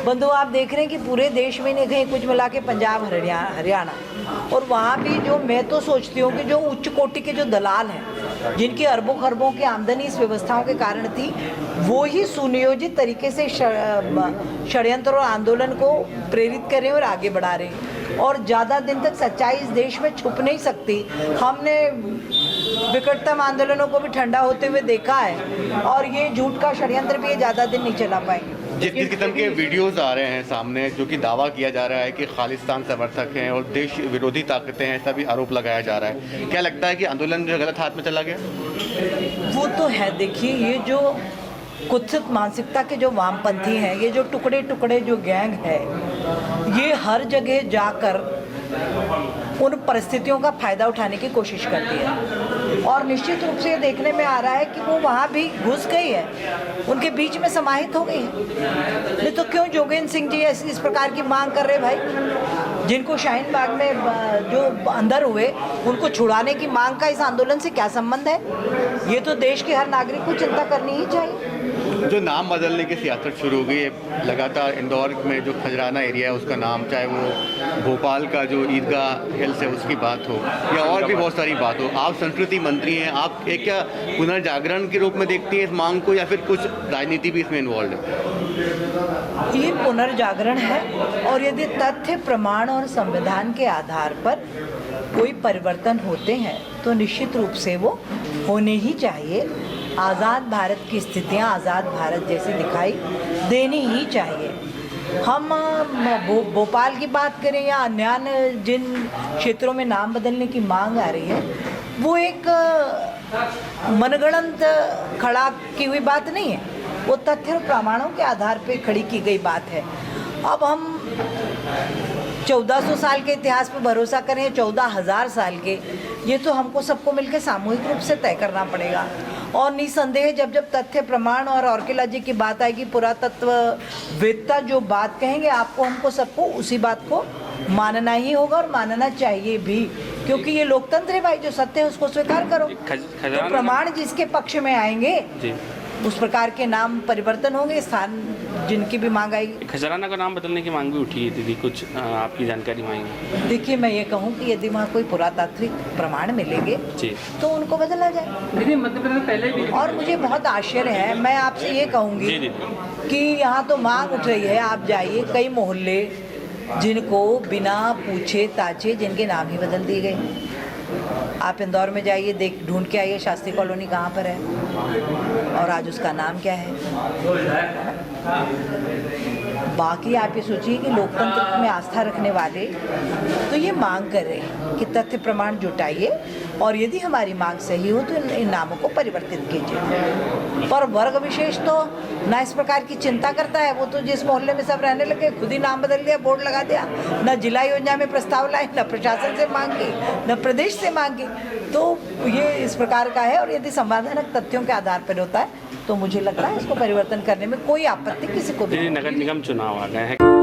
बंधु आप देख रहे हैं कि पूरे देश में नहीं कहीं कुछ मिला के पंजाब हरियाणा और वहाँ भी जो मैं तो सोचती हूँ कि जो उच्च कोटि के जो दलाल हैं जिनकी अरबों खरबों की आमदनी इस व्यवस्थाओं के कारण थी, वो ही सुनियोजित तरीके से षड्यंत्र और आंदोलन को प्रेरित कर रहे हैं और आगे बढ़ा रहे हैं। और ज़्यादा दिन तक सच्चाई इस देश में छुप नहीं सकती। हमने विकटतम आंदोलनों को भी ठंडा होते हुए देखा है और ये झूठ का षड्यंत्र भी ज़्यादा दिन नहीं चला पाएंगे। जिस किस्म के वीडियोस आ रहे हैं सामने, जो कि दावा किया जा रहा है कि खालिस्तान समर्थक हैं और देश विरोधी ताकतें हैं, ऐसा भी आरोप लगाया जा रहा है, क्या लगता है कि आंदोलन जो गलत हाथ में चला गया? वो तो है, देखिए ये जो कुत्सित मानसिकता के जो वामपंथी हैं, ये जो टुकड़े टुकड़े जो गैंग है, ये हर जगह जाकर उन परिस्थितियों का फ़ायदा उठाने की कोशिश करती है और निश्चित रूप से ये देखने में आ रहा है कि वो वहाँ भी घुस गई है, उनके बीच में समाहित हो गई है। नहीं तो क्यों जोगेंद्र सिंह जी ऐसी इस प्रकार की मांग कर रहे भाई? जिनको शाहीन बाग में जो अंदर हुए उनको छुड़ाने की मांग का इस आंदोलन से क्या संबंध है? ये तो देश के हर नागरिक को चिंता करनी ही चाहिए। जो नाम बदलने की सियासत शुरू हो गई है लगातार, इंदौर में जो खजराना एरिया है उसका नाम, चाहे वो भोपाल का जो ईदगाह हिल्स है उसकी बात हो या और भी बहुत सारी बात हो, आप संस्कृति मंत्री हैं, आप एक क्या पुनर्जागरण के रूप में देखती हैं इस मांग को या फिर कुछ राजनीति भी इसमें इन्वॉल्व है? ये पुनर्जागरण है और यदि तथ्य प्रमाण और संविधान के आधार पर कोई परिवर्तन होते हैं तो निश्चित रूप से वो होने ही चाहिए। आज़ाद भारत की स्थितियाँ आज़ाद भारत जैसी दिखाई देनी ही चाहिए। हम भोपाल की बात करें या अन्य जिन क्षेत्रों में नाम बदलने की मांग आ रही है, वो एक मनगढ़ंत खड़ा की हुई बात नहीं है, वो तथ्य और प्रमाणों के आधार पर खड़ी की गई बात है। अब हम 1400 साल के इतिहास पर भरोसा करें, 14,000 साल के, ये तो हमको सबको मिलकर सामूहिक रूप से तय करना पड़ेगा। और निसंदेह जब जब तथ्य प्रमाण और आर्कियोलॉजी की बात आएगी, पुरातत्ववेत्ता जो बात कहेंगे, आपको हमको सबको उसी बात को मानना ही होगा और मानना चाहिए भी, क्योंकि ये लोकतंत्र है भाई। जो सत्य है उसको स्वीकार करो। तो प्रमाण जिसके पक्ष में आएंगे उस प्रकार के नाम परिवर्तन होंगे, स्थान जिनकी भी मांग आएगी। खजराना का नाम बदलने की मांग भी उठी है दीदी, कुछ आपकी जानकारी मांगी? देखिए मैं ये कहूँ कि यदि वहाँ कोई पुरातात्विक प्रमाण मिलेंगे तो उनको बदला जाए। दीदी मध्य प्रदेश में पहले भी, और मुझे बहुत आश्चर्य है, मैं आपसे ये कहूँगी कि यहाँ तो मांग उठ रही है, आप जाइए कई मोहल्ले जिनको बिना पूछे ताछे जिनके नाम ही बदल दिए गए। आप इंदौर में जाइए, देख ढूंढ के आइए शास्त्री कॉलोनी कहाँ पर है और आज उसका नाम क्या है। बाकी आप ये सोचिए कि लोकतंत्र में आस्था रखने वाले तो ये मांग कर रहे हैं कि तथ्य प्रमाण जुटाइए और यदि हमारी मांग सही हो तो इन नामों को परिवर्तित कीजिए। पर वर्ग विशेष तो ना इस प्रकार की चिंता करता है, वो तो जिस मोहल्ले में सब रहने लगे खुद ही नाम बदल दिया, बोर्ड लगा दिया, न जिला योजना में प्रस्ताव लाए, न प्रशासन से मांगी, न प्रदेश से मांगी। तो ये इस प्रकार का है और यदि संवैधानिक तथ्यों के आधार पर होता है तो मुझे लगता है इसको परिवर्तन करने में कोई आपत्ति किसी को भी नहीं। नगर निगम चुनाव आ गए हैं।